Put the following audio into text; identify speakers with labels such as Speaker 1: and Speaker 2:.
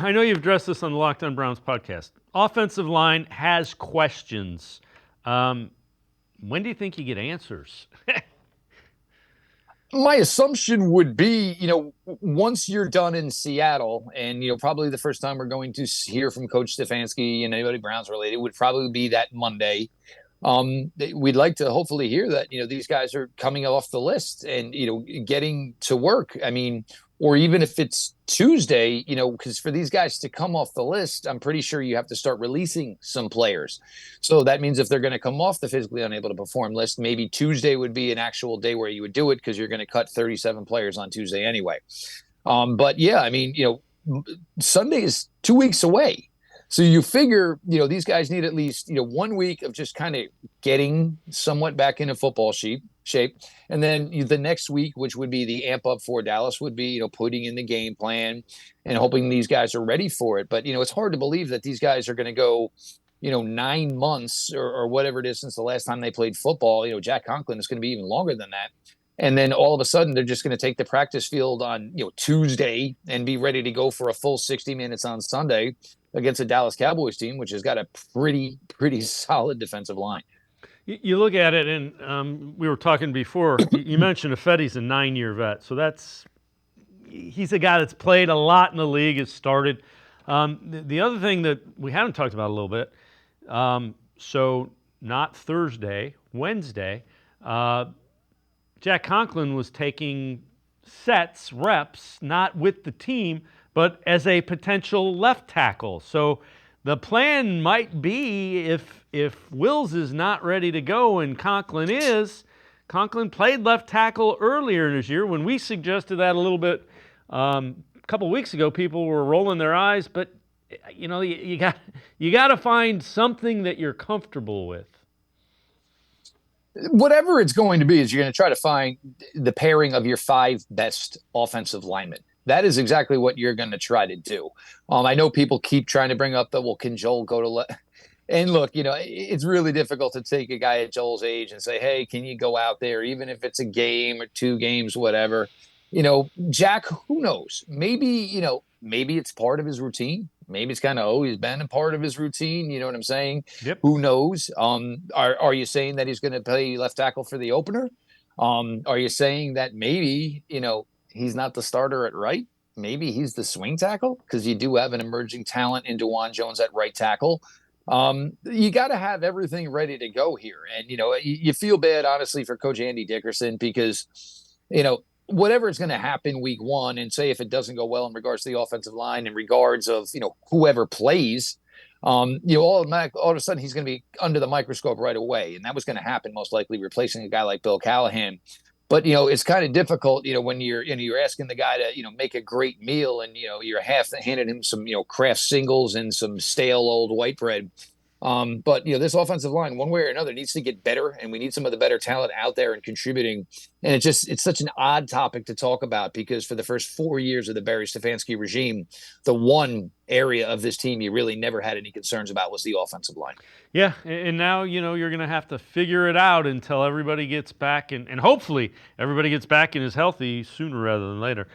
Speaker 1: I know you've addressed this on the Locked On Browns podcast. Offensive line has questions. When do you think you get answers?
Speaker 2: My assumption would be, once you're done in Seattle, and probably the first time we're going to hear from Coach Stefanski and anybody Browns related would probably be that Monday. We'd like to hopefully hear that these guys are coming off the list and getting to work. I mean, or even if it's Tuesday, because for these guys to come off the list, I'm pretty sure you have to start releasing some players. So that means if they're going to come off the physically unable to perform list, maybe Tuesday would be an actual day where you would do it because you're going to cut 37 players on Tuesday anyway. But yeah, I mean, Sunday is 2 weeks away. So you figure, these guys need at least, 1 week of just kind of getting somewhat back into football shape. And then the next week, which would be the amp up for Dallas, would be, putting in the game plan and hoping these guys are ready for it. But, it's hard to believe that these guys are going to go, 9 months or whatever it is since the last time they played football. Jack Conklin is going to be even longer than that. And then all of a sudden, they're just going to take the practice field on Tuesday and be ready to go for a full 60 minutes on Sunday against a Dallas Cowboys team, which has got a pretty solid defensive line.
Speaker 1: You look at it, and we were talking before. You mentioned Ifedi's a 9-year vet, so he's a guy that's played a lot in the league, has started. The other thing that we haven't talked about a little bit, so not Thursday, Wednesday, Jack Conklin was taking reps, not with the team, but as a potential left tackle. So the plan might be if Wills is not ready to go and Conklin is. Conklin played left tackle earlier in his year. When we suggested that a little bit a couple of weeks ago, people were rolling their eyes. But you got to find something that you're comfortable with.
Speaker 2: Whatever it's going to be is you're going to try to find the pairing of your 5 best offensive linemen. That is exactly what you're going to try to do. I know people keep trying to bring up that, well, can Joel go to and look, it's really difficult to take a guy at Joel's age and say, hey, can you go out there, even if it's a game or 2 games, whatever. Jack, who knows? Maybe it's part of his routine. Maybe it's kind of always been a part of his routine. You know what I'm saying?
Speaker 1: Yep.
Speaker 2: Who knows? Are you saying that he's going to play left tackle for the opener? Are you saying that maybe, he's not the starter at right? Maybe he's the swing tackle because you do have an emerging talent in DeJuan Jones at right tackle. You got to have everything ready to go here. And, you feel bad, honestly, for Coach Andy Dickerson because, whatever is going to happen week 1, and say if it doesn't go well in regards to the offensive line, in regards of, whoever plays, all of a sudden he's going to be under the microscope right away. And that was going to happen most likely replacing a guy like Bill Callahan. But, it's kind of difficult, when you're asking the guy to, make a great meal and, you're half handing him some, Kraft singles and some stale old white bread. But this offensive line, one way or another, needs to get better, and we need some of the better talent out there and contributing. And it's such an odd topic to talk about because for the first 4 years of the Barry Stefanski regime, the one area of this team you really never had any concerns about was the offensive line.
Speaker 1: Yeah, and now you're going to have to figure it out until everybody gets back, and hopefully everybody gets back and is healthy sooner rather than later.